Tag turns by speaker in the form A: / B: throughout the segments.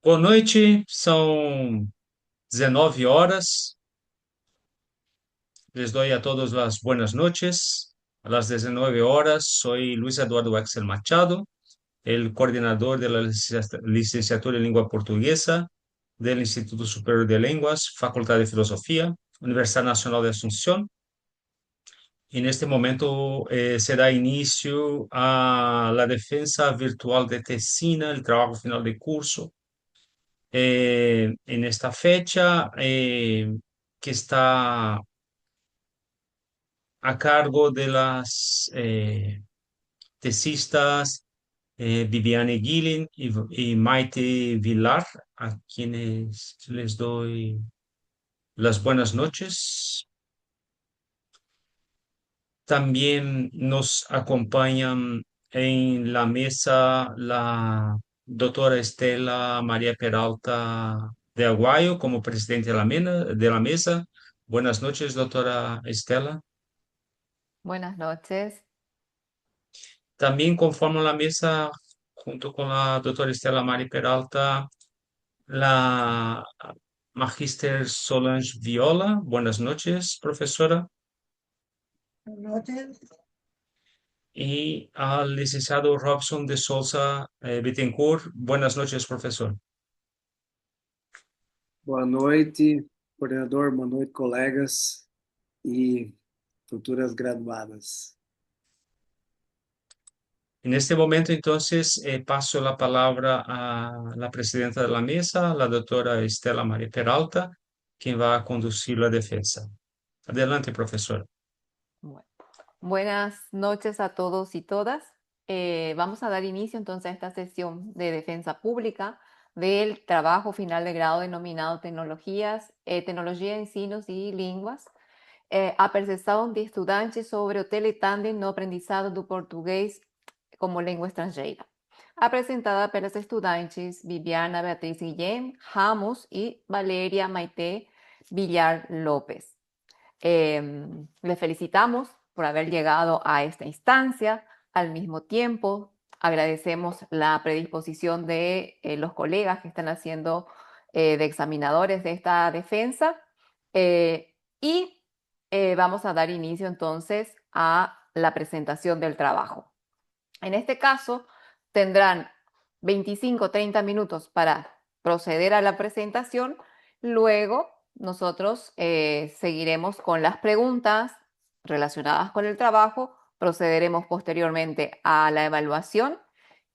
A: Boa noite, são 19 horas. Les doy a todos las buenas noches. A las 19 horas, soy Luis Eduardo Axel Machado, el coordinador de la licenciatura en lengua portuguesa del Instituto Superior de Lenguas, Facultad de Filosofía, Universidad Nacional de Asunción. En este momento se da inicio a la defensa virtual de Tesina, el trabajo final de curso. En esta fecha, que está a cargo de las tesistas Viviane Guilin y Maite Vilar, a quienes les doy las buenas noches. También nos acompañan en la mesa la doctora Estela María Peralta de Aguayo como presidente de la mesa. Buenas noches, doctora Estela.
B: Buenas noches.
A: También conforman la mesa, junto con la doctora Estela María Peralta, la Magíster Solange Viola. Buenas noches, profesora.
C: Buenas noches.
A: Y al licenciado Robson de Sousa Bittencourt. Buenas noches, profesor.
D: Boa noite, coordenador, boa noite, colegas e futuras graduadas.
A: En este momento, entonces, paso la palabra a la presidenta de la mesa, la doctora Estela María Peralta, quien va a conducir la defensa. Adelante, profesora.
B: Bueno, buenas noches a todos y todas. Vamos a dar inicio entonces a esta sesión de defensa pública del trabajo final de grado denominado Tecnologia, Ensinos e Línguas, a percepção de estudantes sobre o teletandem no aprendizado do português como língua estrangeira, apresentada pelas estudantes Viviana Beatriz Guillem Ramos e Valeria Maite Villar López. Les felicitamos por haber llegado a esta instancia. Al mismo tiempo, agradecemos la predisposición de los colegas que están haciendo de examinadores de esta defensa y vamos a dar inicio entonces a la presentación del trabajo. En este caso, tendrán 25-30 minutos para proceder a la presentación. Luego, nosotros seguiremos con las preguntas relacionadas con el trabajo, procederemos posteriormente a la evaluación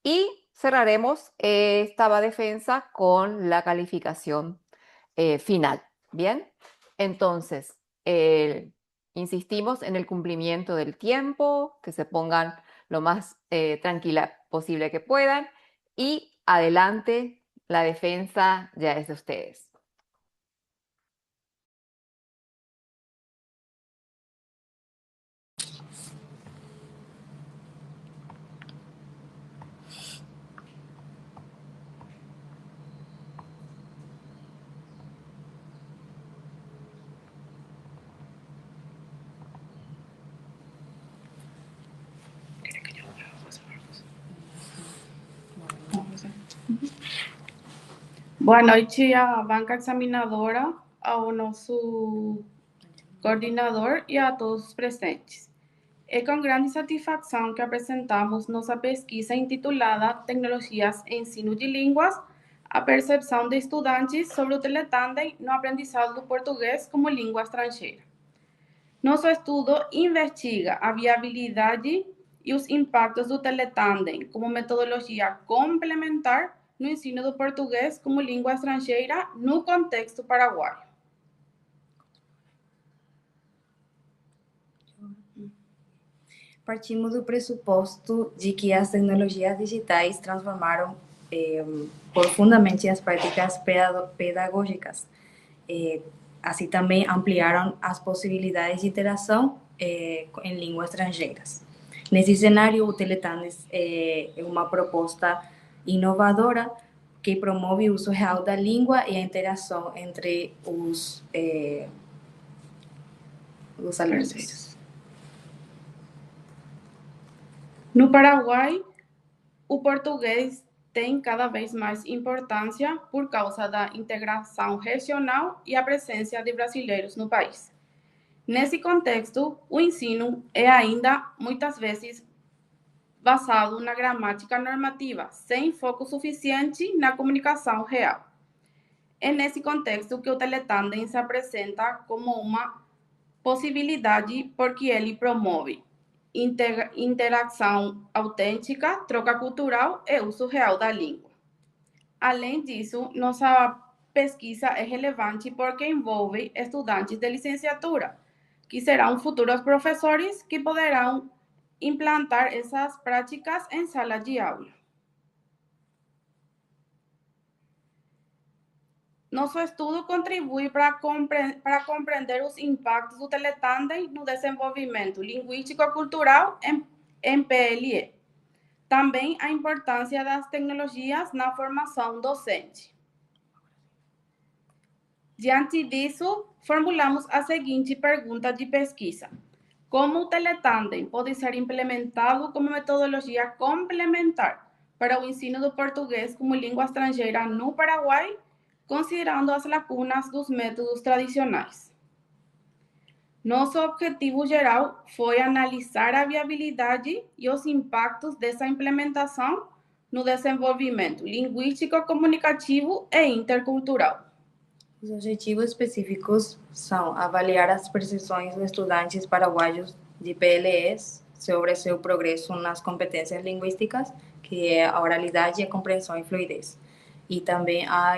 B: y cerraremos esta defensa con la calificación final. Bien, entonces, insistimos en el cumplimiento del tiempo, que se pongan lo más tranquila posible que puedan y adelante, la defensa ya es de ustedes.
E: Boa noite à banca examinadora, ao nosso coordenador e a todos os presentes. É com grande satisfação que apresentamos nossa pesquisa intitulada Tecnologias em Ensino de Línguas, a percepção de estudantes sobre o teletandem no aprendizado do português como língua estrangeira. Nosso estudo investiga a viabilidade e os impactos do teletandem como metodologia complementar no ensino do português como língua estrangeira no contexto paraguaio.
F: Partimos do pressuposto de que as tecnologias digitais transformaram profundamente as práticas pedagógicas. Assim também ampliaram as possibilidades de interação em línguas estrangeiras. Nesse cenário, o Teletandem é uma proposta inovadora que promove o uso real da língua e a interação entre os alunos.
E: No Paraguai, o português tem cada vez mais importância por causa da integração regional e a presença de brasileiros no país. Nesse contexto, o ensino é ainda, muitas vezes, basado na gramática normativa, sem foco suficiente na comunicação real. É nesse contexto que o teletandem se apresenta como uma possibilidade porque ele promove interação autêntica, troca cultural e uso real da língua. Além disso, nossa pesquisa é relevante porque envolve estudantes de licenciatura, que serão futuros professores que poderão implantar essas práticas em sala de aula. Nosso estudo contribui para compreender os impactos do teletandem no desenvolvimento linguístico-cultural em PLE. Também a importância das tecnologias na formação docente. Diante disso, formulamos a seguinte pergunta de pesquisa: como o teletandem pode ser implementado como metodologia complementar para o ensino do português como língua estrangeira no Paraguai, considerando as lacunas dos métodos tradicionais? Nosso objetivo geral foi analisar a viabilidade e os impactos dessa implementação no desenvolvimento linguístico, comunicativo e intercultural.
F: Os objetivos específicos são avaliar as percepções dos estudantes paraguaios de PLEs sobre seu progresso nas competências linguísticas, que é a oralidade, a compreensão e fluidez, e também a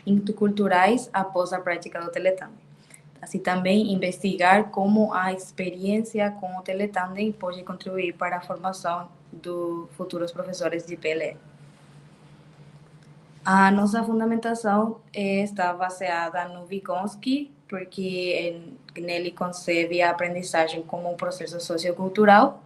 F: interculturais após a prática do teletandem. Assim, também investigar como a experiência com o teletandem pode contribuir para a formação dos futuros professores de PLE. A nossa fundamentação está baseada no Vygotsky, porque nele concebe a aprendizagem como um processo sociocultural.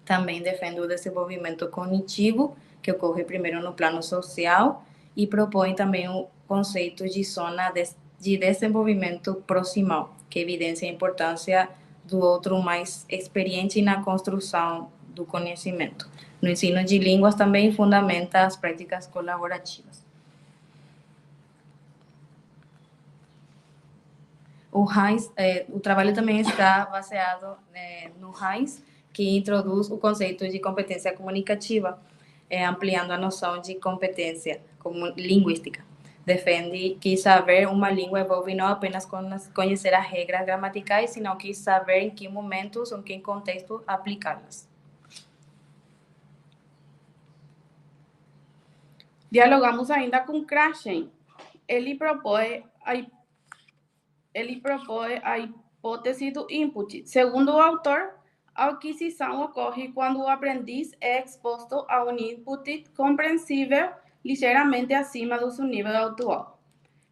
F: Também defende o desenvolvimento cognitivo, que ocorre primeiro no plano social, e propõe também o conceito de zona de desenvolvimento proximal, que evidencia a importância do outro mais experiente na construção do conhecimento. No ensino de línguas também fundamenta as práticas colaborativas. O trabalho também está baseado no Heinz, que introduz o conceito de competência comunicativa, ampliando a noção de competência linguística. Defende que saber uma língua envolve não apenas conhecer as regras gramaticais, senão que saber em que momentos ou em que contexto aplicá-las.
E: Dialogamos ainda com Krashen. Ele propõe a hipótese do input. Segundo o autor, a aquisição ocorre quando o aprendiz é exposto a um input compreensível ligeiramente acima do seu nível atual.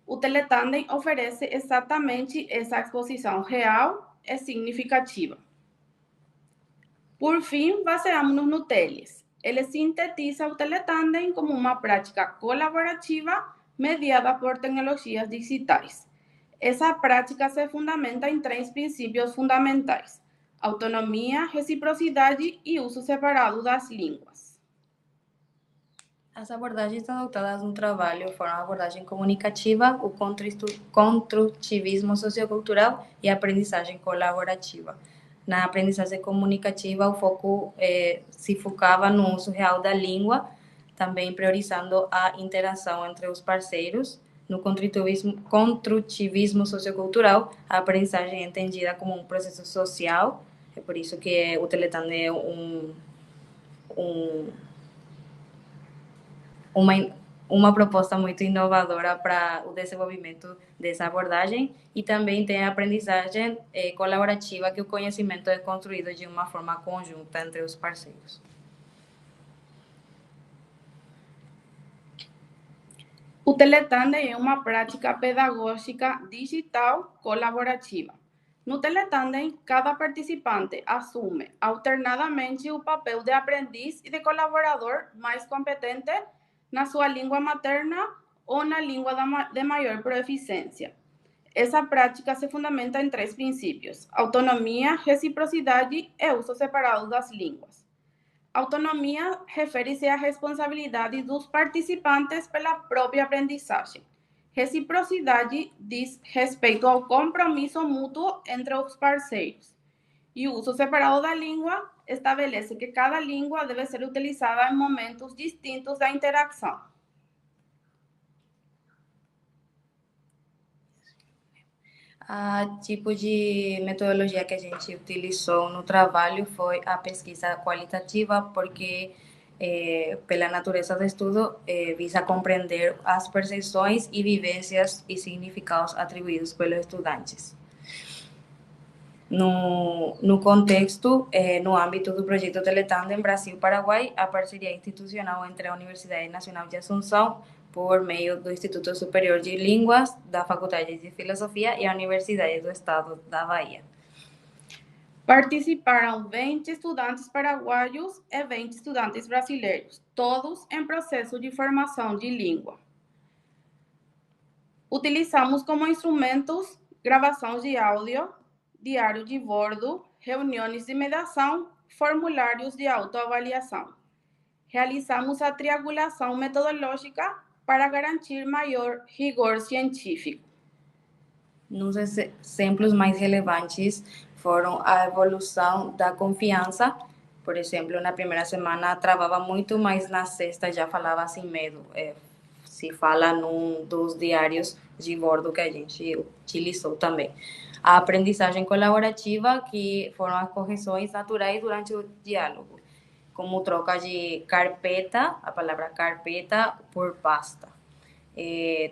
E: O teletandem oferece exatamente essa exposição real e significativa. Por fim, baseamos-nos no Teles. Ele sintetiza o teletandem como uma prática colaborativa mediada por tecnologias digitais. Essa prática se fundamenta em 3 princípios fundamentais: autonomia, reciprocidade e uso separado das línguas.
F: As abordagens adotadas no trabalho foram a abordagem comunicativa, o construtivismo sociocultural e a aprendizagem colaborativa. Na aprendizagem comunicativa, o foco se focava no uso real da língua, também priorizando a interação entre os parceiros. No construtivismo sociocultural, a aprendizagem é entendida como um processo social, é por isso que o teletandem é uma proposta muito inovadora para o desenvolvimento dessa abordagem, e também tem a aprendizagem colaborativa, que o conhecimento é construído de uma forma conjunta entre os parceiros.
E: O teletandem é uma prática pedagógica digital colaborativa. No teletandem, cada participante assume alternadamente o papel de aprendiz e de colaborador mais competente na sua língua materna ou na língua de maior proeficiência. Essa prática se fundamenta em 3 princípios: autonomia, reciprocidade e uso separado das línguas. Autonomia refere-se à responsabilidade dos participantes pela própria aprendizagem. Reciprocidade diz respeito ao compromisso mútuo entre os parceiros. E o uso separado da língua estabelece que cada língua deve ser utilizada em momentos distintos da interação.
F: A tipo de metodologia que a gente utilizou no trabalho foi a pesquisa qualitativa, porque pela natureza do estudo visa compreender as percepções e vivências e significados atribuídos pelos estudantes. No contexto, no âmbito do projeto Teletandem Brasil-Paraguai, a parceria institucional entre a Universidade Nacional de Assunção, por meio do Instituto Superior de Línguas, da Faculdade de Filosofia e a Universidade do Estado da Bahia.
E: Participaram 20 estudantes paraguaios e 20 estudantes brasileiros, todos em processo de formação de língua. Utilizamos como instrumentos gravações de áudio, diário de bordo, reuniões de mediação, formulários de autoavaliação. Realizamos a triangulação metodológica para garantir maior rigor científico.
F: Nos exemplos mais relevantes foram a evolução da confiança. Por exemplo, na primeira semana travava muito, mas na sexta já falava sem medo. Se fala num dos diários de bordo que a gente utilizou também. A aprendizagem colaborativa, que foram as correções naturais durante o diálogo, como troca de carpeta, a palavra carpeta por pasta.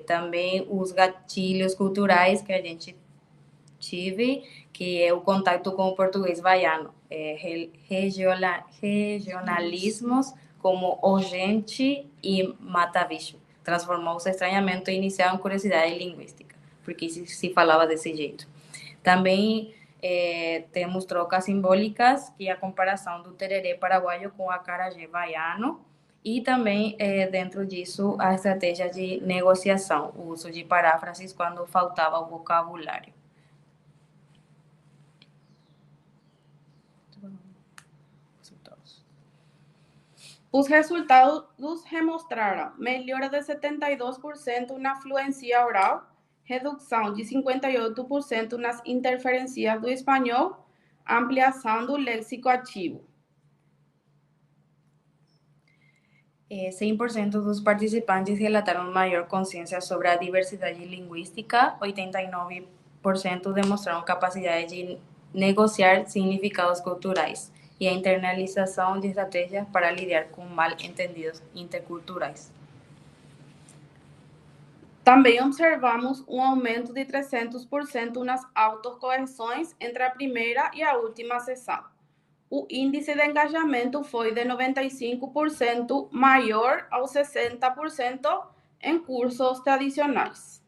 F: Também os gatilhos culturais que a gente tive, que é o contato com o português baiano, regionalismos como urgente e mata-bicho. Transformou o estranhamento inicial em curiosidade linguística, porque se falava desse jeito. Também temos trocas simbólicas, que é a comparação do tereré paraguaio com o acarajé baiano, e também, dentro disso, a estratégia de negociação, o uso de paráfrases quando faltava o vocabulário.
E: Os resultados demonstraram melhora de 72% na fluência oral, redução de 58% nas interferências do espanhol, ampliação do léxico ativo.
F: 100% dos participantes relataram maior consciência sobre a diversidade linguística, 89% demonstraram capacidade de negociar significados culturais e a internalização de estratégias para lidar com mal-entendidos interculturais.
E: Também observamos um aumento de 300% nas autocorreções entre a primeira e a última sessão. O índice de engajamento foi de 95% maior aos 60% em cursos tradicionais.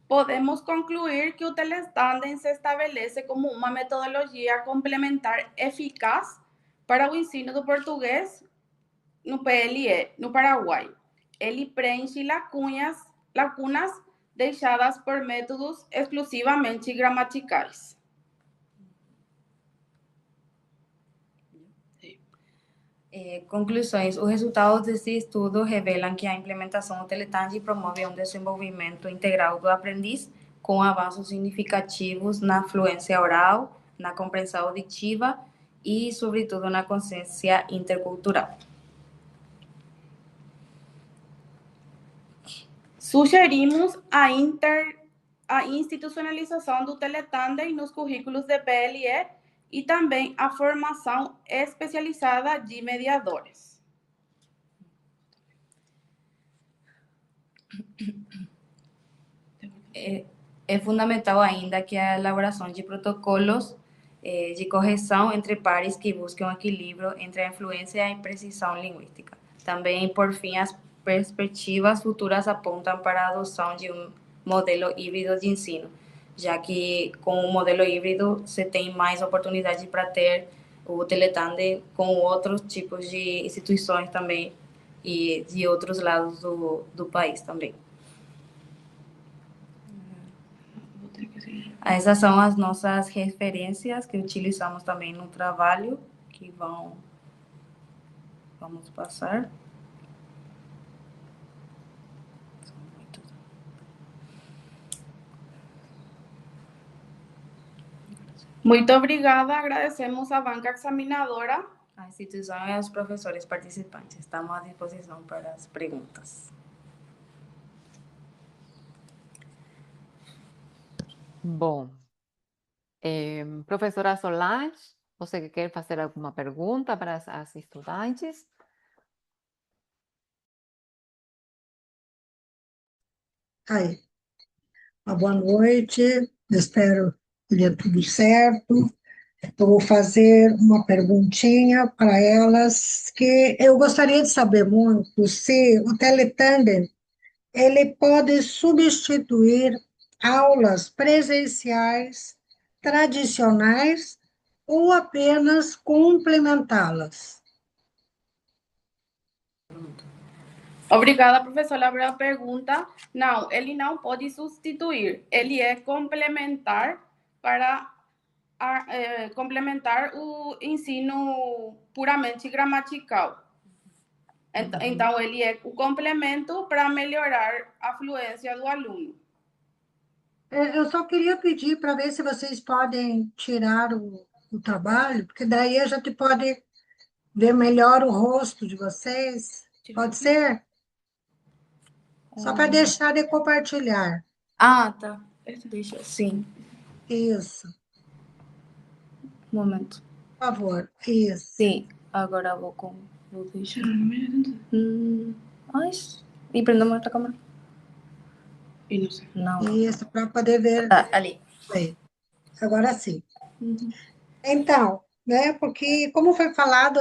E: Podemos concluir que o Teletandem se estabelece como uma metodologia complementar eficaz para o ensino do português no PLE, no Paraguai. Ele preenche lacunas deixadas por métodos exclusivamente gramaticais.
F: Conclusões. Os resultados desse estudo revelam que a implementação do Teletandem promove um desenvolvimento integral do aprendiz, com avanços significativos na fluência oral, na compreensão auditiva e, sobretudo, na consciência intercultural.
E: Sugerimos a institucionalização do Teletandem nos currículos de PLE e também a formação especializada de mediadores.
F: É fundamental ainda que a elaboração de protocolos de correção entre pares que busquem um equilíbrio entre a influência e a imprecisão linguística. Também, por fim, as perspectivas futuras apontam para a adoção de um modelo híbrido de ensino, já que com o modelo híbrido você tem mais oportunidade para ter o Teletandem com outros tipos de instituições também e de outros lados do país também. Essas são as nossas referências que utilizamos também no trabalho, que vamos passar. São muitos.
E: Muito obrigada, agradecemos à banca examinadora.
F: A instituição e aos professores participantes. Estamos à disposição para as perguntas.
B: Bom, professora Solange, você quer fazer alguma pergunta para as estudantes?
C: Aí, uma boa noite, espero que dê tudo certo. Eu vou fazer uma perguntinha para elas, que eu gostaria de saber muito se o Teletandem, ele pode substituir aulas presenciais tradicionais ou apenas complementá-las?
E: Obrigada, professora, pela pergunta. Não, ele não pode substituir, ele é complementar para complementar o ensino puramente gramatical. Então, ele é o complemento para melhorar a fluência do aluno.
C: Eu só queria pedir para ver se vocês podem tirar o trabalho, porque daí a gente pode ver melhor o rosto de vocês. Pode ser? Só para deixar de compartilhar.
F: Ah, tá. Deixa, sim.
C: Isso,
F: Um momento.
C: por favor. Isso.
F: Sim, agora vou deixar. Ai, e prendeu outra câmera?
E: E não sei.
F: Não.
C: Isso, para poder ver.
F: Tá, ali.
C: Bem, agora sim. Então, né, porque como foi falado,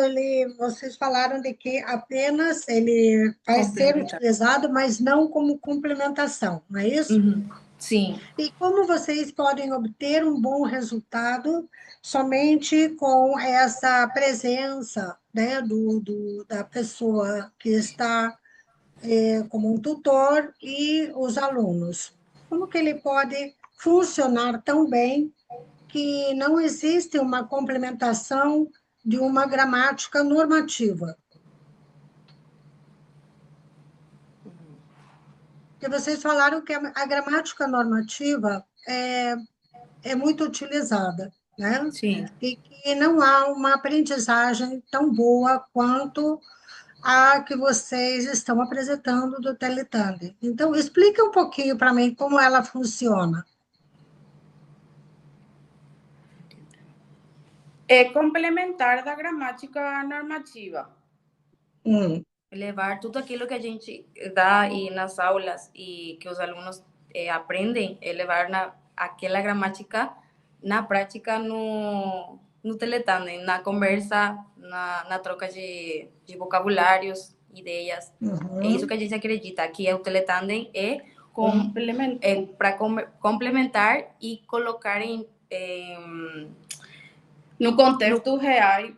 C: vocês falaram de que apenas ele vai ser
F: Complementar.
C: utilizado, mas não como complementação, não é isso?
F: Sim.
C: E como vocês podem obter um bom resultado somente com essa presença, né, da pessoa que está como um tutor e os alunos? Como que ele pode funcionar tão bem que não existe uma complementação de uma gramática normativa? Porque vocês falaram que a gramática normativa é muito utilizada, né?
F: Sim.
C: E que não há uma aprendizagem tão boa quanto a que vocês estão apresentando do Teletandem. Então, explica um pouquinho para mim como ela funciona.
E: É complementar da gramática normativa.
F: Levar tudo aquilo que a gente dá e nas aulas e que os alunos aprendem, levar aquela gramática na prática no Teletandem, na conversa, na troca de vocabulários, ideias. É isso que a gente acredita, que o Teletandem é para complementar e colocar
E: no contexto real,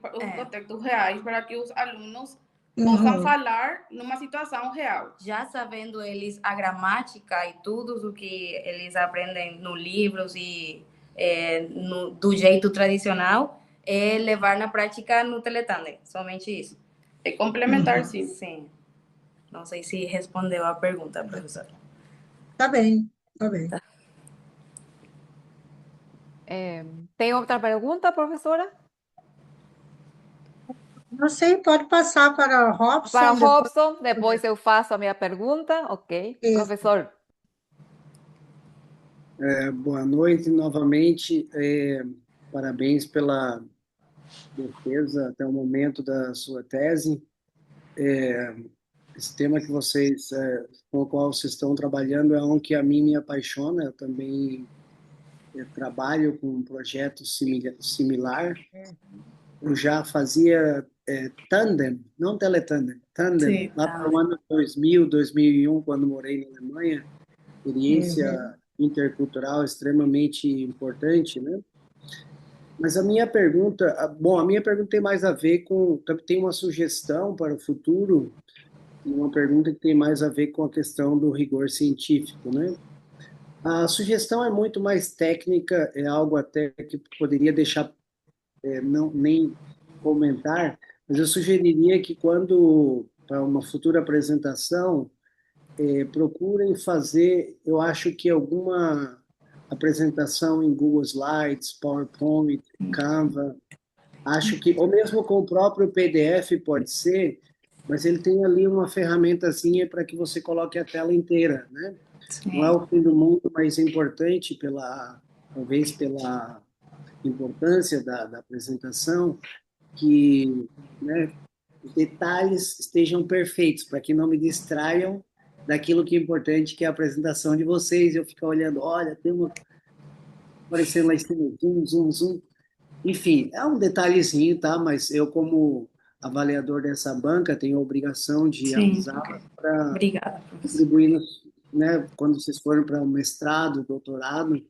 E: para que os alunos possam falar numa situação real.
F: Já sabendo eles a gramática e tudo o que eles aprendem nos livros e do jeito tradicional, é levar na prática no Teletandem, somente isso.
E: É complementar, sim.
F: Sim. Não sei se respondeu a pergunta, professora.
C: Tá bem, tá bem.
B: Tem outra pergunta, professora?
C: Não sei, pode passar para Robson.
B: Para Robson, depois eu faço a minha pergunta, ok?
C: Isso.
B: Professor.
D: Boa noite novamente. Parabéns pela defesa até o momento da sua tese. Esse tema que com o qual vocês estão trabalhando é um que a mim me apaixona. Eu também trabalho com um projeto similar. Eu já fazia tandem, não teletandem, tandem,
F: Sim,
D: lá para o ano 2000, 2001, quando morei na Alemanha. Experiência intercultural extremamente importante, né? Mas a minha pergunta tem mais a ver tem uma sugestão para o futuro, e uma pergunta que tem mais a ver com a questão do rigor científico, né? A sugestão é muito mais técnica, é algo até que poderia deixar, não nem comentar, mas eu sugeriria que quando, para uma futura apresentação, procurem fazer, eu acho que alguma apresentação em Google Slides, PowerPoint, Canva, acho que, ou mesmo com o próprio PDF pode ser, mas ele tem ali uma ferramentazinha para que você coloque a tela inteira, né? Não é
F: Sim,
D: o fim do mundo, mas é importante talvez pela importância da apresentação, que, né, os detalhes estejam perfeitos, para que não me distraiam daquilo que é importante, que é a apresentação de vocês. Eu fico olhando, olha, tem uma aparecendo lá em cima, zoom, zoom, zoom. Enfim, é um detalhezinho, tá? Mas eu, como avaliador dessa banca, tenho a obrigação de
F: sim.
D: avisá-la para
F: Obrigada, professor.
D: contribuir, né? Quando vocês forem para o mestrado, doutorado,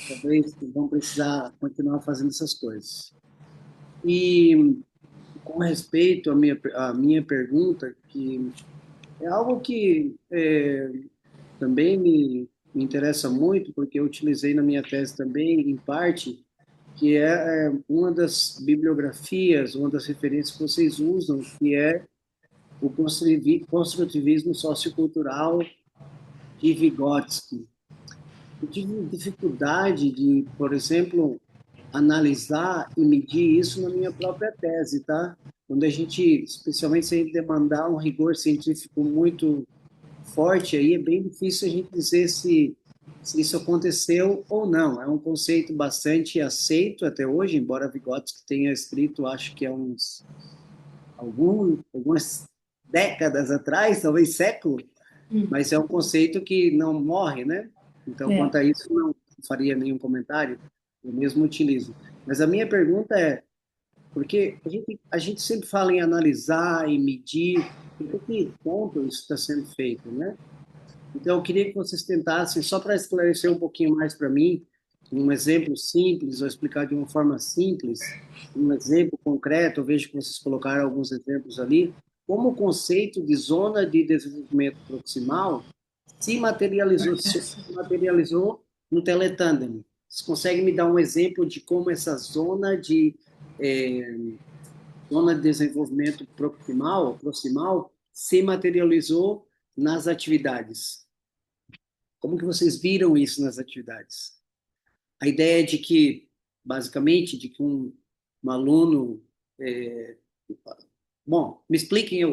D: talvez vão precisar continuar fazendo essas coisas. E com respeito à minha pergunta, que é algo que também me interessa muito, porque eu utilizei na minha tese também, em parte, que é uma das bibliografias, uma das referências que vocês usam, que é o construtivismo sociocultural de Vygotsky. Eu tive dificuldade de, por exemplo, analisar e medir isso na minha própria tese, tá? Quando a gente, especialmente se a gente demandar um rigor científico muito forte, aí é bem difícil a gente dizer se isso aconteceu ou não. É um conceito bastante aceito até hoje, embora Vygotsky tenha escrito, acho que há algumas décadas atrás, talvez século, mas é um conceito que não morre, né? Então,
F: É.
D: quanto a isso, não faria nenhum comentário, eu mesmo utilizo. Mas a minha pergunta é, porque a gente sempre fala em analisar, em medir, em que ponto isso está sendo feito, né? Então, eu queria que vocês tentassem, só para esclarecer um pouquinho mais para mim, um exemplo simples, ou explicar de uma forma simples, um exemplo concreto, eu vejo que vocês colocaram alguns exemplos ali, como o conceito de zona de desenvolvimento proximal se materializou no Teletandem. Vocês conseguem me dar um exemplo de como essa zona de desenvolvimento proximal se materializou nas atividades? Como que vocês viram isso nas atividades? A ideia é de que, basicamente, de que um aluno... bom, me expliquem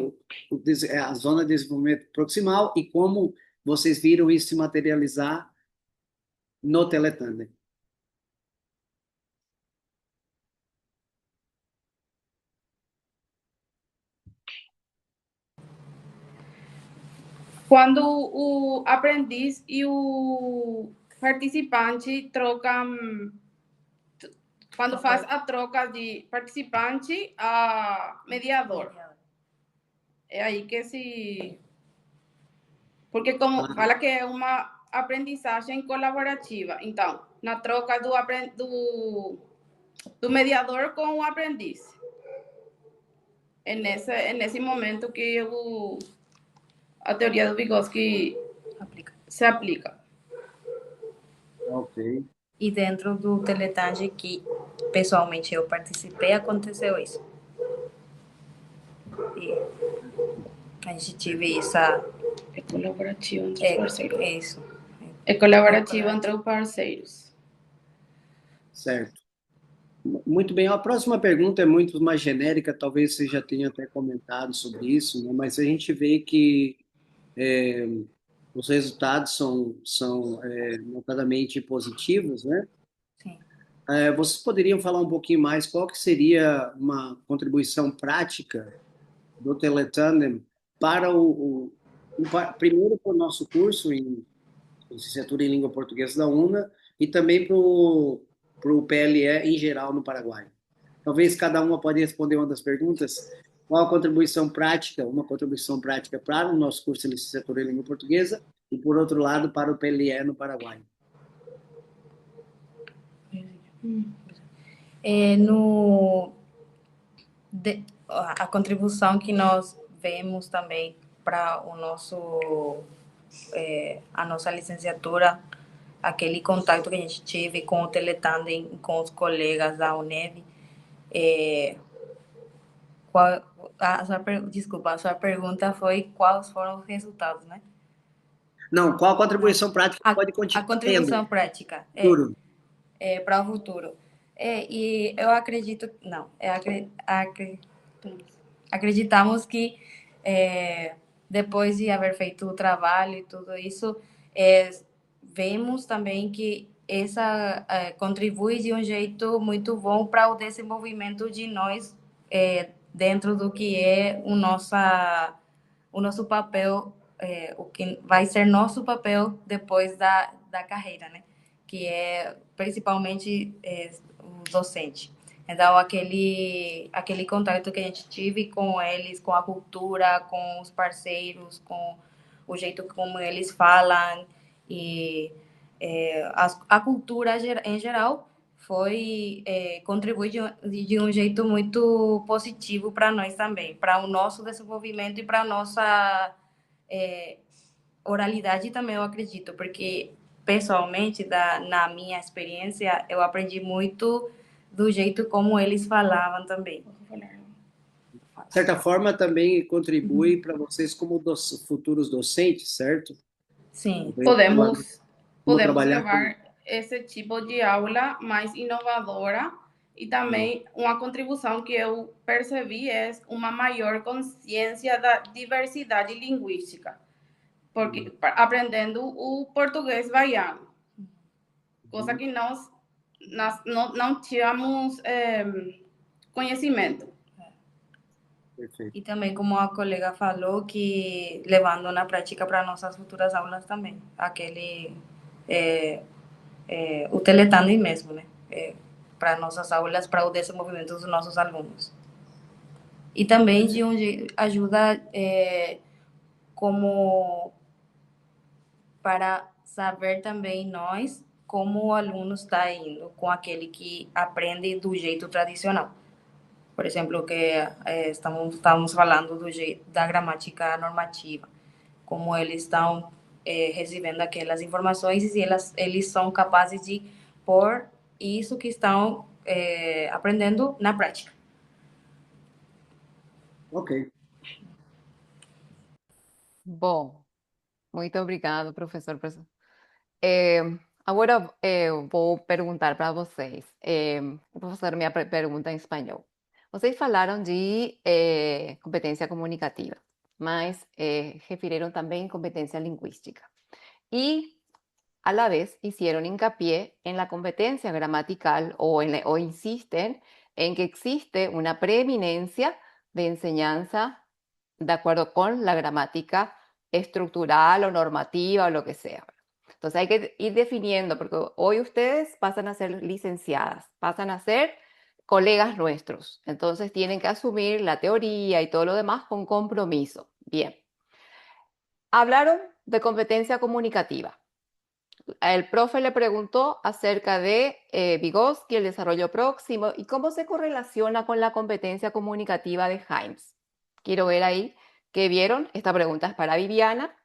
D: a zona de desenvolvimento proximal e como vocês viram isso se materializar no Teletandem.
E: Quando o aprendiz e o participante trocam, quando faz a troca de participante a mediador. É aí que se... Porque como fala que é uma aprendizagem colaborativa, então, na troca do mediador com o aprendiz. É nesse momento que a teoria do Vygotsky se aplica.
D: Ok.
F: E dentro do Teletange que pessoalmente eu participei, aconteceu isso. E a gente tive essa...
E: É colaborativo entre os parceiros.
F: Isso.
E: É colaborativo entre os parceiros.
D: Certo. Muito bem. A próxima pergunta é muito mais genérica, talvez você já tenha até comentado sobre isso, né? Mas a gente vê que os resultados são notadamente positivos, né?
F: Sim.
D: Vocês poderiam falar um pouquinho mais qual que seria uma contribuição prática do Teletandem para primeiro para o nosso curso em licenciatura em língua portuguesa da UNA e também para o PLE em geral no Paraguai. Talvez cada uma pode responder uma das perguntas. Qual a contribuição prática, uma contribuição prática para o nosso curso de licenciatura em língua portuguesa e, por outro lado, para o PLE no Paraguai?
F: A contribuição que nós vemos também para a nossa licenciatura aquele contato que a gente teve com o Teletandem, com os colegas da UNEV. Desculpa, a sua pergunta foi quais foram os resultados, né?
D: Não, qual contribuição prática pode
F: A
D: continuar
F: contribuição
D: tendo
F: prática
D: futuro?
F: para o futuro. E eu acredito, não, acreditamos que depois de haver feito o trabalho e tudo isso, vemos também que essa contribui de um jeito muito bom para o desenvolvimento de nós dentro do que é o nosso papel, o que vai ser nosso papel depois da carreira, né? Que é principalmente o docente. Então, aquele contato que a gente tive com eles, com a cultura, com os parceiros, com o jeito como eles falam e a cultura em geral contribui de um jeito muito positivo para nós também, para o nosso desenvolvimento e para a nossa oralidade também, eu acredito, porque pessoalmente, na minha experiência, eu aprendi muito do jeito como eles falavam também.
D: De certa forma, também contribui para vocês como futuros docentes, certo?
F: Sim.
E: Podemos
D: trabalhar
E: levar esse tipo de aula mais inovadora e também uma contribuição que eu percebi é uma maior consciência da diversidade linguística, porque aprendendo o português baiano, coisa que nós não tínhamos conhecimento.
D: Perfeito.
F: E também, como a colega falou, que levando na prática para nossas futuras aulas também, o teletandem mesmo, né? Para nossas aulas, para o desenvolvimento dos nossos alunos. E também de onde ajuda como para saber também nós como o aluno está indo com aquele que aprende do jeito tradicional. Por exemplo, que estamos falando da gramática normativa, como eles estão recebendo aquelas informações e se eles são capazes de pôr isso que estão aprendendo na prática.
D: Ok.
B: Bom, muito obrigado, professor. Agora vou perguntar para vocês. Vou fazer minha pergunta em espanhol. Vocês falaram de competência comunicativa, mas referiram também competência linguística. Y a la vez hicieron hincapié en la competencia gramatical o insisten en que existe una preeminencia de enseñanza de acuerdo con la gramática estructural o normativa o lo que sea. Entonces hay que ir definiendo, porque hoy ustedes pasan a ser licenciadas, pasan a ser colegas nuestros. Entonces tienen que asumir la teoría y todo lo demás con compromiso. Bien. Hablaron de competencia comunicativa. El profe le preguntó acerca de Vygotsky, el desarrollo próximo, y cómo se correlaciona con la competencia comunicativa de Hymes. Quiero ver ahí qué vieron. Esta pregunta es para Viviana.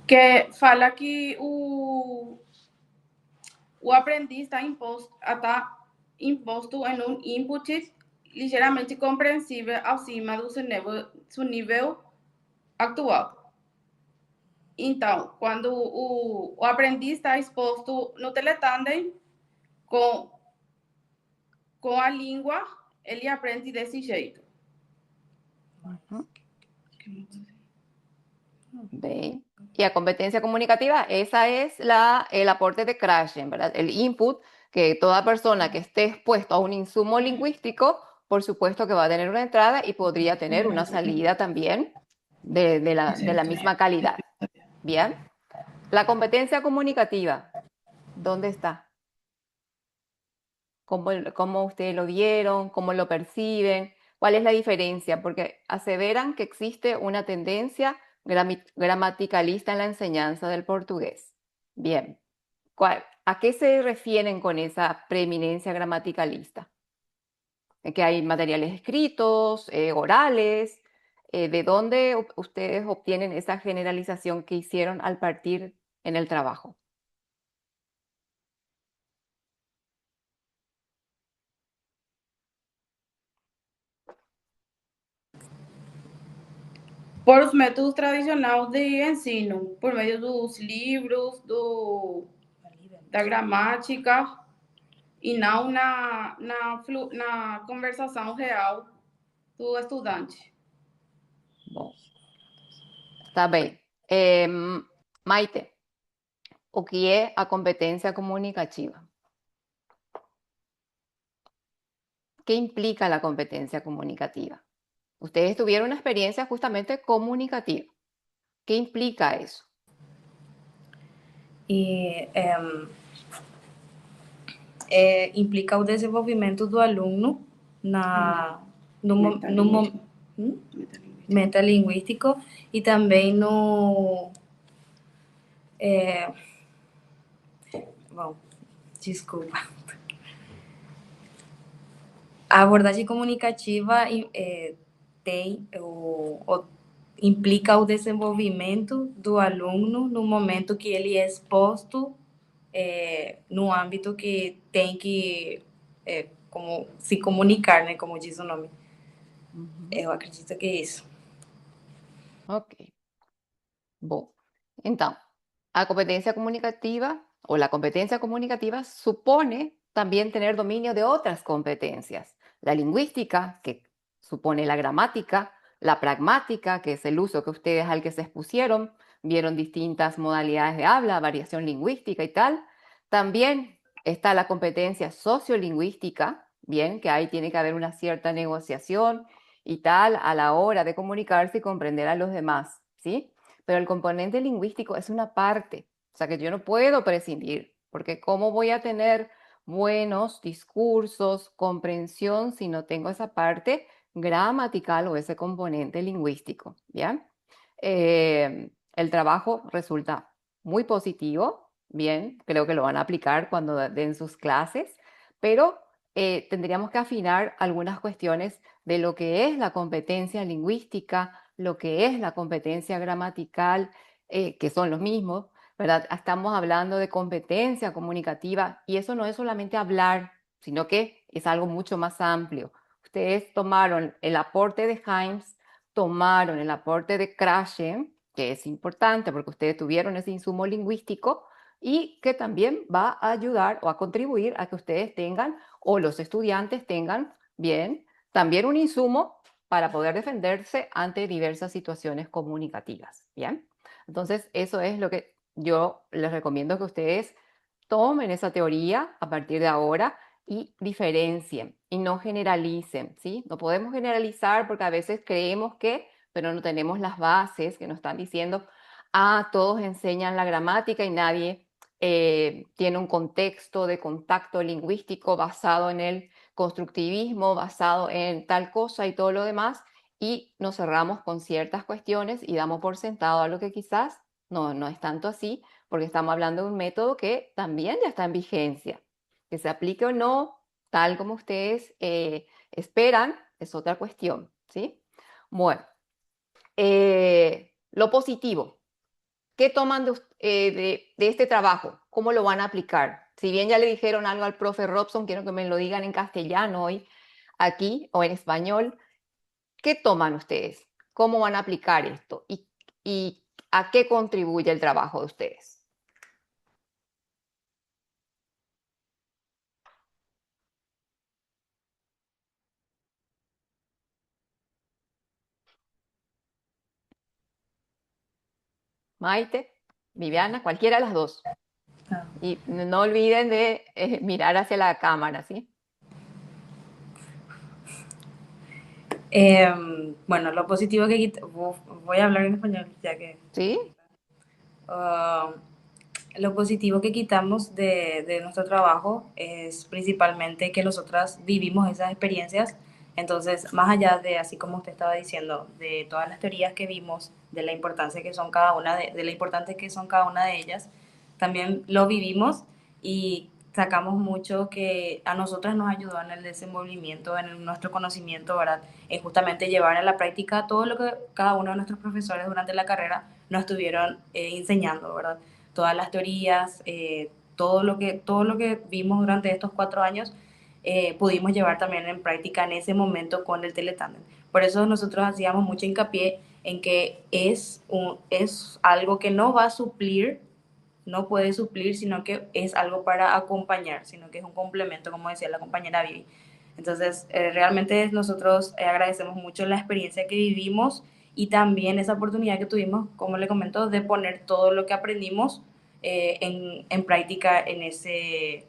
E: Que fala que o aprendiz está imposto em um input ligeiramente compreensível acima do seu nível atual. Então, quando o aprendiz está exposto no teletandem com a língua, ele aprende desse jeito.
B: Bien. Y a competencia comunicativa, esa es el aporte de Krashen, ¿verdad? El input que toda persona que esté expuesto a un insumo lingüístico, por supuesto que va a tener una entrada y podría tener una salida también de la misma calidad. Bien. La competencia comunicativa, ¿dónde está? ¿Cómo ustedes lo vieron? ¿Cómo lo perciben? ¿Cuál es la diferencia? Porque aseveran que existe una tendencia gramaticalista en la enseñanza del portugués. Bien. ¿A qué se refieren con esa preeminencia gramaticalista? que hay materiales escritos, orales. ¿De dónde ustedes obtienen esa generalización que hicieron al partir en el trabajo?
E: Por os métodos tradicionais de ensino, por meio dos livros, da gramática, e não na conversação real do estudante.
B: Bom, tá bem. Maite, o que é a competência comunicativa? ¿Qué implica la competencia comunicativa? Ustedes tuvieron una experiencia justamente comunicativa. ¿Qué implica eso?
F: E implica o desenvolvimento do aluno metalinguístico e também bom, desculpa. A abordagem comunicativa implica o desenvolvimento do aluno no momento que ele é exposto no âmbito que tem que como se comunicar, né, como diz o nome. Eu acredito que é isso.
B: Ok. Bom, então, a competencia comunicativa o la competencia comunicativa supone también tener dominio de otras competencias. La lingüística, que supone la gramática, la pragmática, que es el uso que ustedes al que se expusieron, vieron distintas modalidades de habla, variación lingüística y tal. También está la competencia sociolingüística, bien, que ahí tiene que haber una cierta negociación y tal a la hora de comunicarse y comprender a los demás, ¿sí? Pero el componente lingüístico es una parte, o sea que yo no puedo prescindir, porque ¿cómo voy a tener buenos discursos, comprensión, si no tengo esa parte gramatical o ese componente lingüístico? ¿Bien? El trabajo resulta muy positivo, bien, creo que lo van a aplicar cuando den sus clases, pero tendríamos que afinar algunas cuestiones de lo que es la competencia lingüística, lo que es la competencia gramatical, que son los mismos, ¿verdad? Estamos hablando de competencia comunicativa y eso no es solamente hablar, sino que es algo mucho más amplio. Ustedes tomaron el aporte de Hymes, tomaron el aporte de Krashen, que es importante porque ustedes tuvieron ese insumo lingüístico y que también va a ayudar o a contribuir a que ustedes tengan o los estudiantes tengan, bien, también un insumo para poder defenderse ante diversas situaciones comunicativas, ¿bien? Entonces, eso es lo que yo les recomiendo que ustedes tomen esa teoría a partir de ahora y diferencien y no generalicen, ¿sí? No podemos generalizar porque a veces creemos que, pero no tenemos las bases que nos están diciendo, todos enseñan la gramática y nadie tiene un contexto de contacto lingüístico basado en el constructivismo, basado en tal cosa y todo lo demás, y nos cerramos con ciertas cuestiones y damos por sentado a lo que quizás no es tanto así, porque estamos hablando de un método que también ya está en vigencia. Que se aplique o no, tal como ustedes esperan, es otra cuestión, ¿sí? Bueno, lo positivo. ¿Qué toman de este trabajo? ¿Cómo lo van a aplicar? Si bien ya le dijeron algo al profe Robson, quiero que me lo digan en castellano hoy, aquí, o en español. ¿Qué toman ustedes? ¿Cómo van a aplicar esto? ¿Y a qué contribuye el trabajo de ustedes? Maite, Viviana, cualquiera de las dos. Y no olviden de mirar hacia la cámara, ¿sí?
F: Bueno, lo positivo que voy a hablar en español, ya que...
B: ¿Sí?
F: Lo positivo que quitamos de nuestro trabajo es principalmente que nosotras vivimos esas experiencias. Entonces, más allá de, así como usted estaba diciendo, de todas las teorías que vimos, de la importancia que son cada una de la importancia que son cada una de ellas, también lo vivimos y sacamos mucho que a nosotras nos ayudó en el desenvolvimiento, nuestro conocimiento, ¿verdad? En justamente llevar a la práctica todo lo que cada uno de nuestros profesores durante la carrera nos estuvieron enseñando, ¿verdad? Todas las teorías, todo lo que vimos durante estos 4 años, pudimos llevar también en práctica en ese momento con el Teletandem. Por eso nosotros hacíamos mucho hincapié en que es algo que no va a suplir, no puede suplir, sino que es algo para acompañar, sino que es un complemento, como decía la compañera Vivi. Entonces, realmente nosotros agradecemos mucho la experiencia que vivimos y también esa oportunidad que tuvimos, como le comento, de poner todo lo que aprendimos en práctica en ese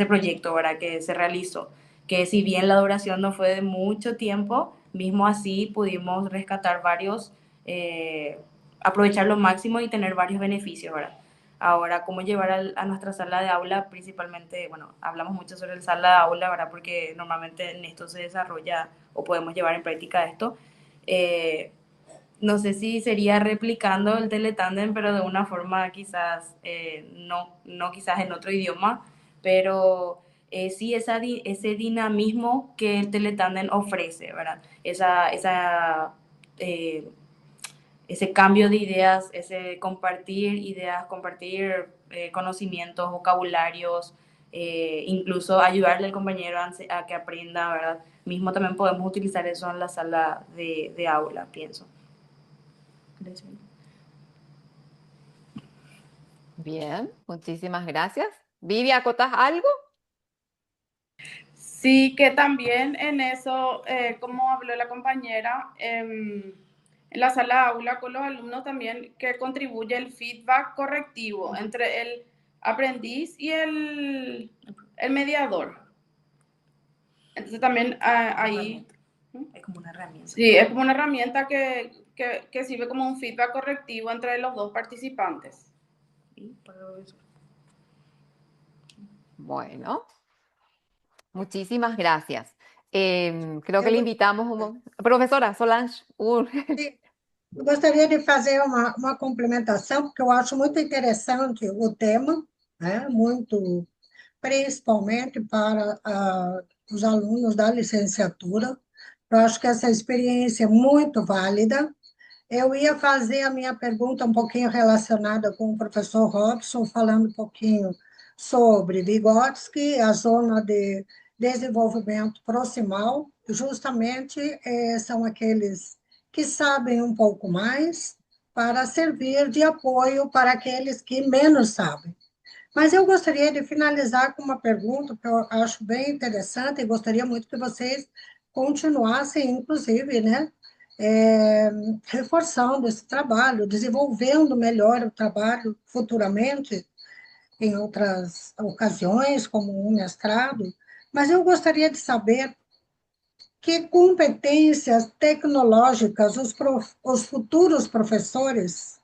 F: proyecto, ¿verdad? Que se realizó. Que si bien la duración no fue de mucho tiempo, mismo así pudimos rescatar varios, aprovechar lo máximo y tener varios beneficios, ¿verdad? Ahora, cómo llevar a nuestra sala de aula, principalmente, bueno, hablamos mucho sobre la sala de aula, ¿verdad? Porque normalmente en esto se desarrolla o podemos llevar en práctica esto. No sé si sería replicando el Teletandem, pero de una forma quizás, no quizás en otro idioma, pero sí ese dinamismo que el Teletandem ofrece, ¿verdad? Eh, ese cambio de ideas, ese compartir ideas, compartir conocimientos, vocabularios, incluso ayudarle al compañero a que aprenda, ¿verdad? Mismo también podemos utilizar eso en la sala de aula, pienso.
B: Bien, muchísimas gracias. Vivi, ¿acotas algo?
E: Sí, que también en eso, como habló la compañera, en la sala de aula con los alumnos también que contribuye el feedback correctivo entre el aprendiz y el mediador. Entonces también ahí...
F: Es como una herramienta.
E: Sí, es como una herramienta que sirve como un feedback correctivo entre los dos participantes.
B: Bueno, muchísimas gracias. Creo que
C: Eu,
B: le invitamos, professora Solange.
C: eu gostaria de fazer uma complementação, porque eu acho muito interessante o tema, né? Muito, principalmente para os alunos da licenciatura. Eu acho que essa experiência é muito válida. Eu ia fazer a minha pergunta um pouquinho relacionada com o professor Robson, falando um pouquinho sobre Vygotsky, a zona de desenvolvimento proximal. Justamente são aqueles que sabem um pouco mais para servir de apoio para aqueles que menos sabem. Mas eu gostaria de finalizar com uma pergunta que eu acho bem interessante e gostaria muito que vocês continuassem, inclusive, né, reforçando esse trabalho, desenvolvendo melhor o trabalho futuramente, em outras ocasiões, como um mestrado. Mas eu gostaria de saber que competências tecnológicas os futuros professores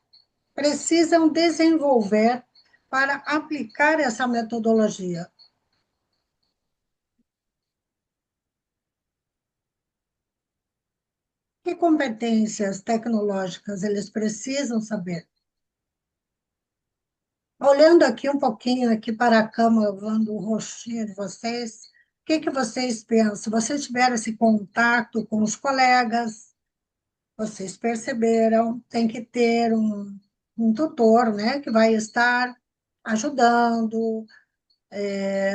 C: precisam desenvolver para aplicar essa metodologia. Que competências tecnológicas eles precisam saber? Olhando aqui um pouquinho aqui para a câmera, vendo o rostinho de vocês, o que vocês pensam? Vocês tiveram esse contato com os colegas, vocês perceberam, tem que ter um tutor, né, que vai estar ajudando,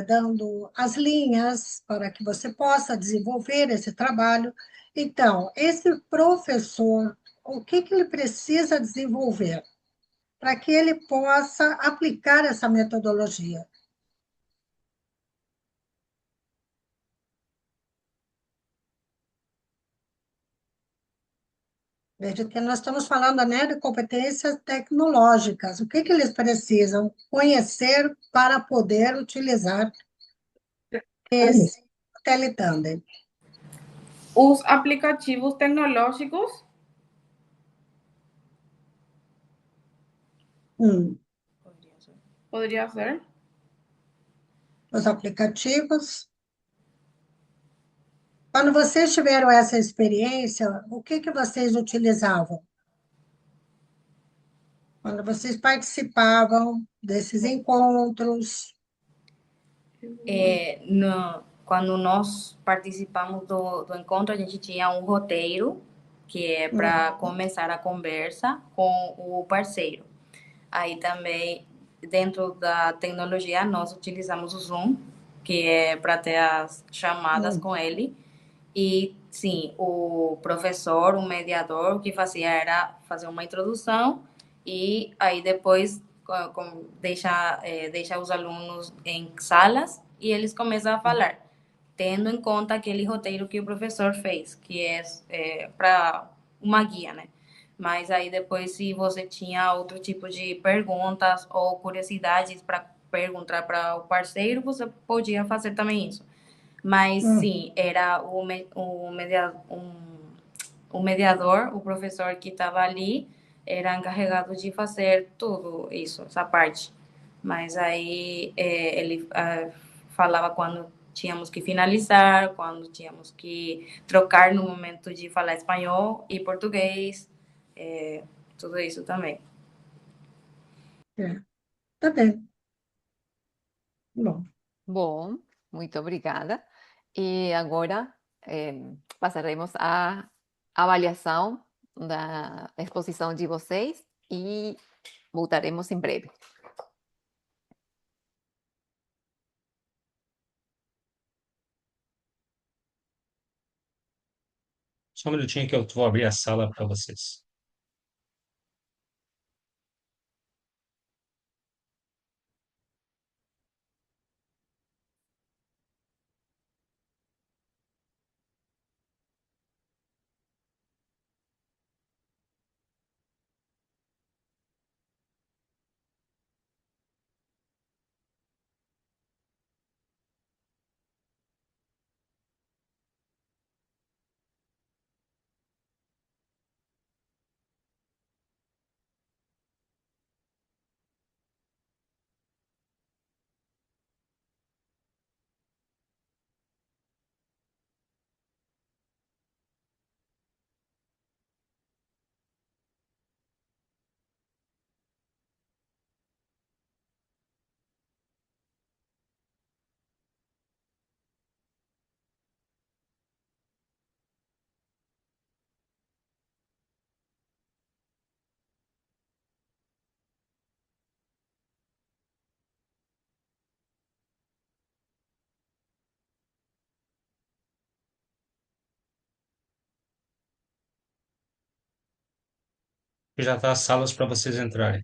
C: dando as linhas para que você possa desenvolver esse trabalho. Então, esse professor, o que ele precisa desenvolver para que ele possa aplicar essa metodologia? Veja que nós estamos falando, né, de competências tecnológicas. O que eles precisam conhecer para poder utilizar esse Teletandem?
E: Os aplicativos tecnológicos. Podría ser.
C: Os aplicativos. Quando vocês tiveram essa experiência, o que vocês utilizavam? Quando vocês participavam desses encontros,
F: Quando nós participamos do encontro, a gente tinha um roteiro que é para começar a conversa com o parceiro. Aí também, dentro da tecnologia, nós utilizamos o Zoom, que é para ter as chamadas com ele. E sim, o professor, o mediador, o que fazia era fazer uma introdução e aí depois deixa os alunos em salas e eles começam a falar, tendo em conta aquele roteiro que o professor fez, que é para uma guia, né? Mas aí depois, se você tinha outro tipo de perguntas ou curiosidades para perguntar para o parceiro, você podia fazer também isso. Mas sim, era o mediador, o professor que estava ali, era encarregado de fazer tudo isso, essa parte. Mas aí ele falava quando tínhamos que finalizar, quando tínhamos que trocar no momento de falar espanhol e português, tudo isso também.
C: Tá bem. Bom.
B: Bom, muito obrigada. E agora passaremos à avaliação da exposição de vocês e voltaremos em breve.
A: Só um minutinho que eu vou abrir a sala para vocês. E já tá as salas para vocês entrarem.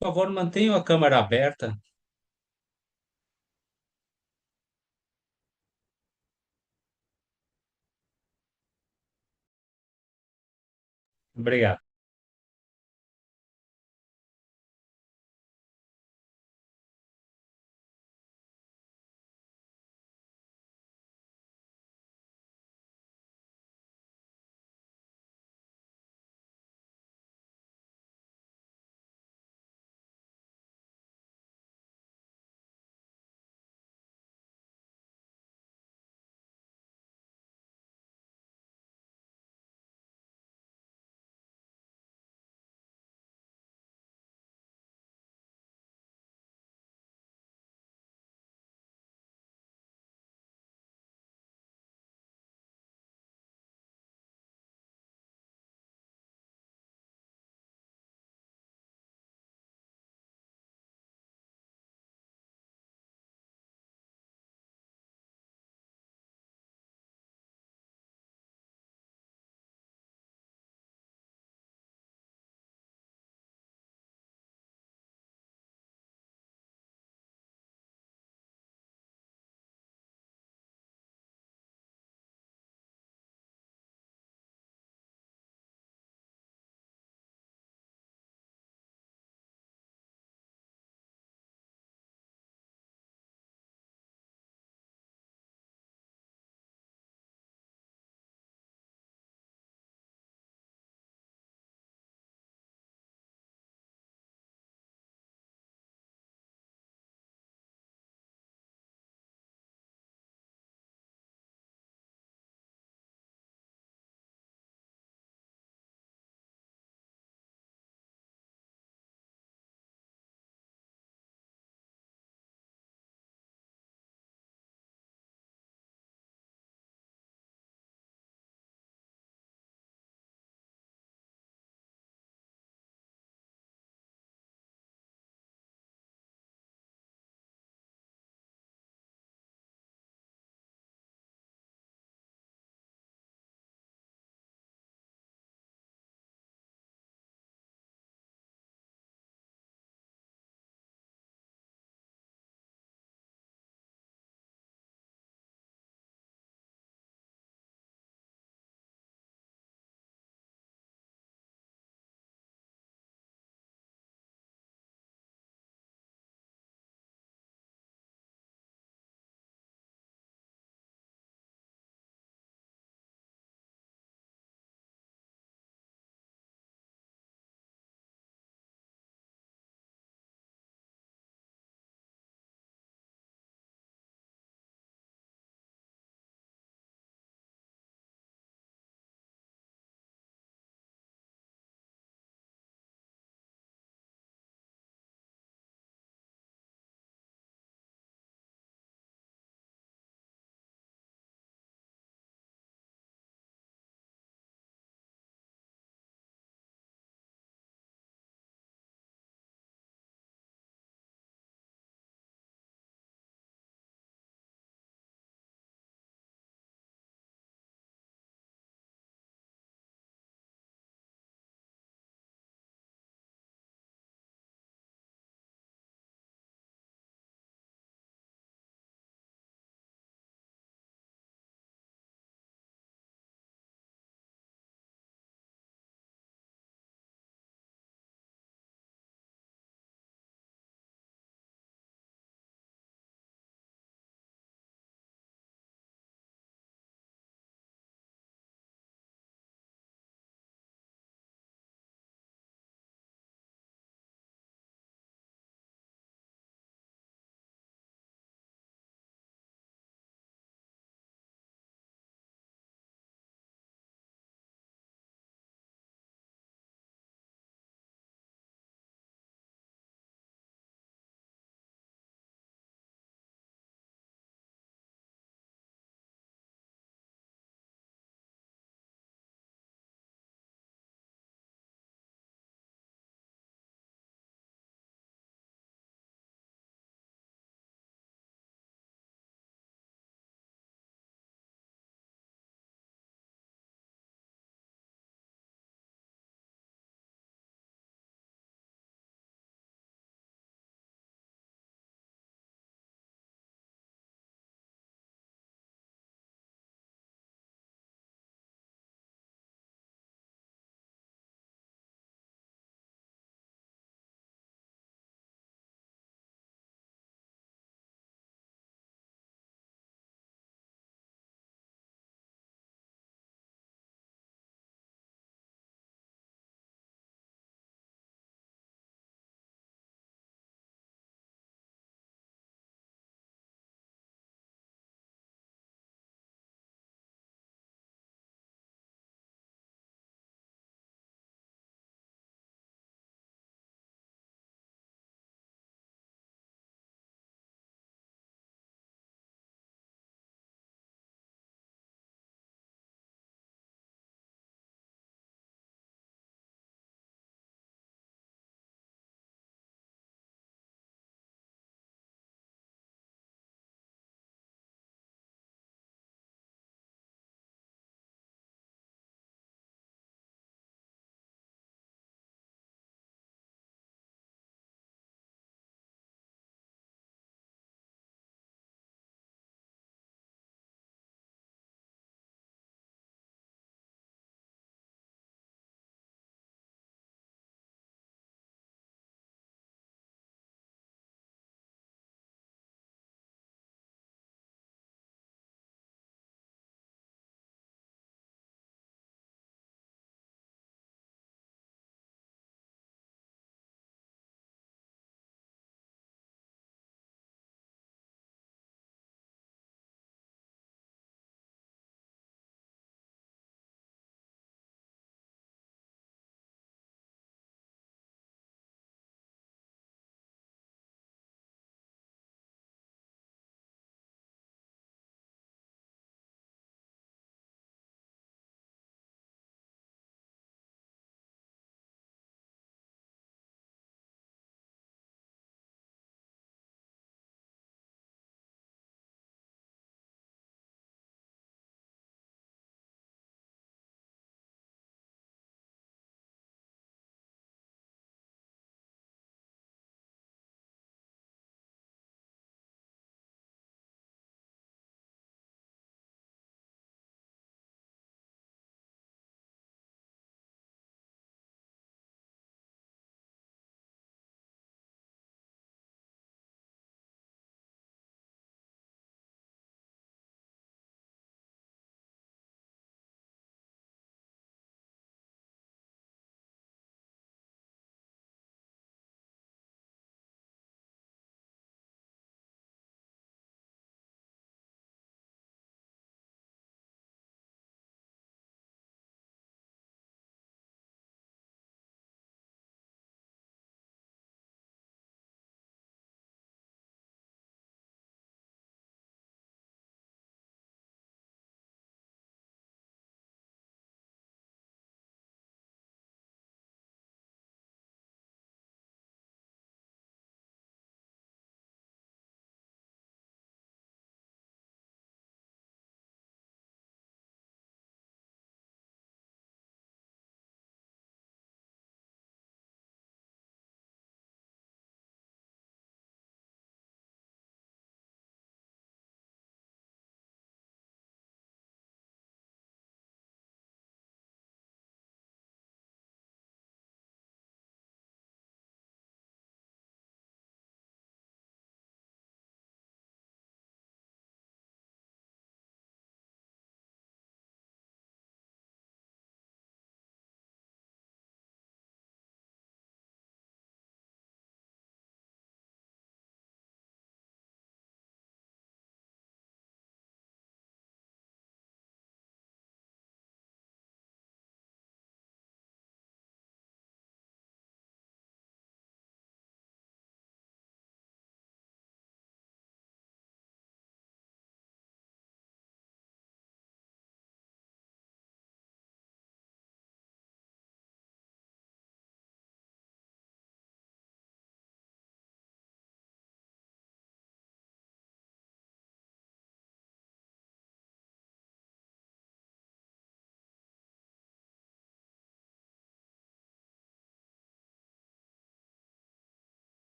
A: Por favor, mantenha a câmera aberta. Obrigado.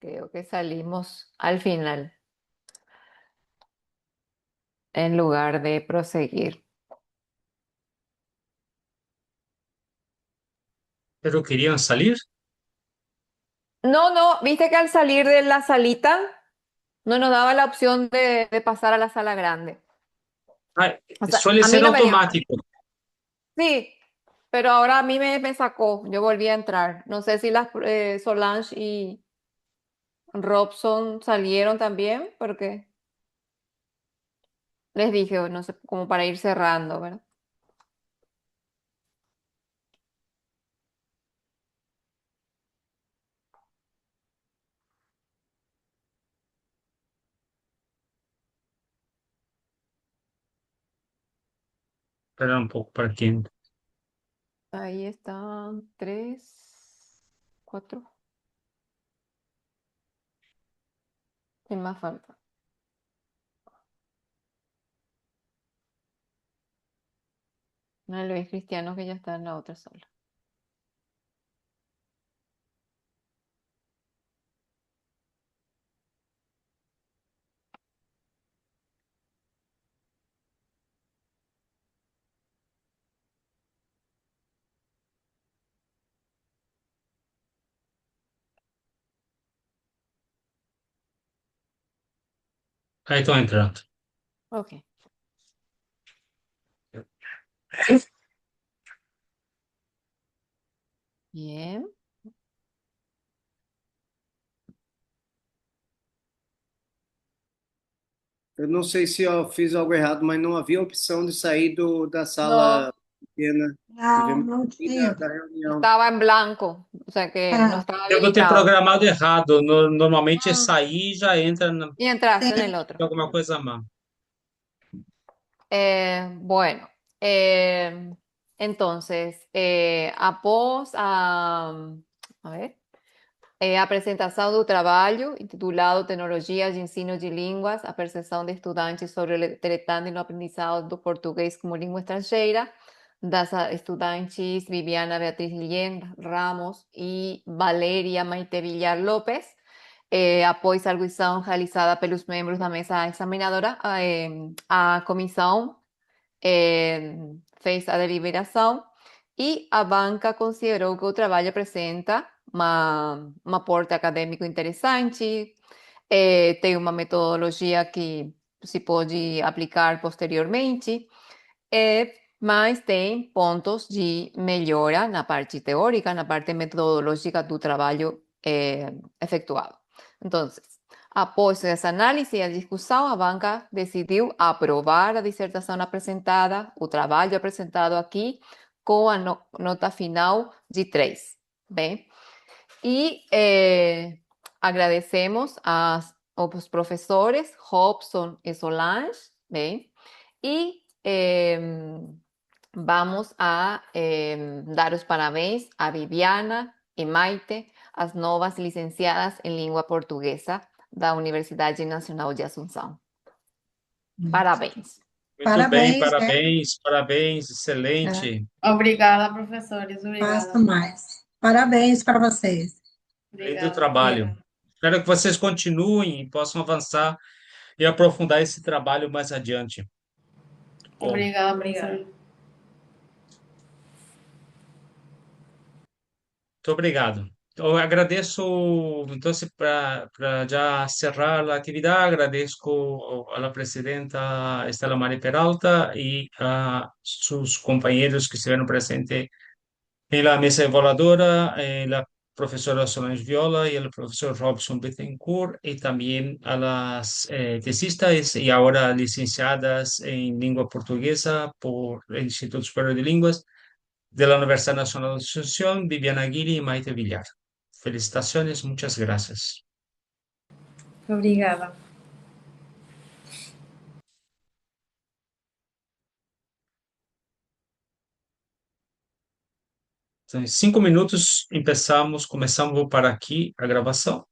B: Creo que salimos al final en lugar de proseguir.
A: Pero querían salir.
B: No, no, viste que al salir de la salita no nos daba la opción de pasar a la sala grande.
A: Ah,
B: O sea,
A: suele
B: a mí
A: ser
B: no me dio.
A: automático.
B: Sí, pero ahora a mí me sacó. Yo volví a entrar. No sé si las Solange y Robson salieron también, porque les dije, no sé, como para ir cerrando, ¿verdad?
A: Espera un poco para quién.
B: Ahí están tres, cuatro. ¿Quién más falta? No, Luis Cristiano que ya está en la otra sala.
A: Ahí estoy entrando.
B: Ok. Bien.
D: Eu não sei se eu fiz algo errado, mas não havia opção de sair da
B: No,
D: sala pequena.
C: Não,
D: Devemos
C: não
D: sair
C: tinha.
D: da reunião.
B: estaba en blanco, o sea que no
C: É,
B: estaba
A: Devo ter
B: habilitado.
A: programado errado. Normalmente é
B: Mm,
A: sair e já entra na,
B: Y entraste en
C: sim.
B: el otro.
A: alguma coisa a mão.
B: Bueno, eh, entonces, após a ver, a apresentação do trabalho intitulado Tecnologias de Ensino de Línguas, a percepção de estudantes sobre o tratando e no aprendizado do português como língua estrangeira, das estudantes Viviana Beatriz Guillén Ramos e Valeria Maite Villar López, após a arguição realizada pelos membros da mesa examinadora, a comissão fez a deliberação e a banca considerou que o trabalho apresenta um aporte acadêmico interessante, tem uma metodologia que se pode aplicar posteriormente, mas tem pontos de melhora na parte teórica, na parte metodológica do trabalho efetuado. Então, após essa análise e a discussão, a banca decidiu aprovar a dissertação apresentada, o trabalho apresentado aqui, com a nota final de 3. Bem, e agradecemos aos professores Robson e Solange, bem, e vamos a dar os parabéns a Viviana e Maite, as novas licenciadas em língua portuguesa da Universidade Nacional de Assunção. Parabéns.
A: Muito bem,
C: Parabéns, né?
A: parabéns, parabéns,
C: É,
A: excelente.
E: Obrigada, professores.
C: faça
E: Obrigada.
C: mais. Parabéns para vocês.
A: Lindo
E: Obrigada.
A: trabalho. Espero que vocês continuem e possam avançar e aprofundar esse trabalho mais adiante. Bom,
E: Obrigada,
F: Obrigada.
E: professor.
A: muito obrigado. Eu agradeço, então, para já cerrar a atividade, agradeço à presidenta Estela Maria Peralta e a seus companheiros que estiveram presentes em la mesa evaluadora, la profesora Solange Viola y el profesor Robson Bettencourt, y también a las tesistas y ahora licenciadas en lengua portuguesa por el Instituto Superior de Lenguas de la Universidad Nacional de Asunción, Viviana Aguirre y Maite Villar. Felicitaciones, muchas gracias.
F: Obrigada.
A: Então, em 5 minutos, começamos para aqui a gravação.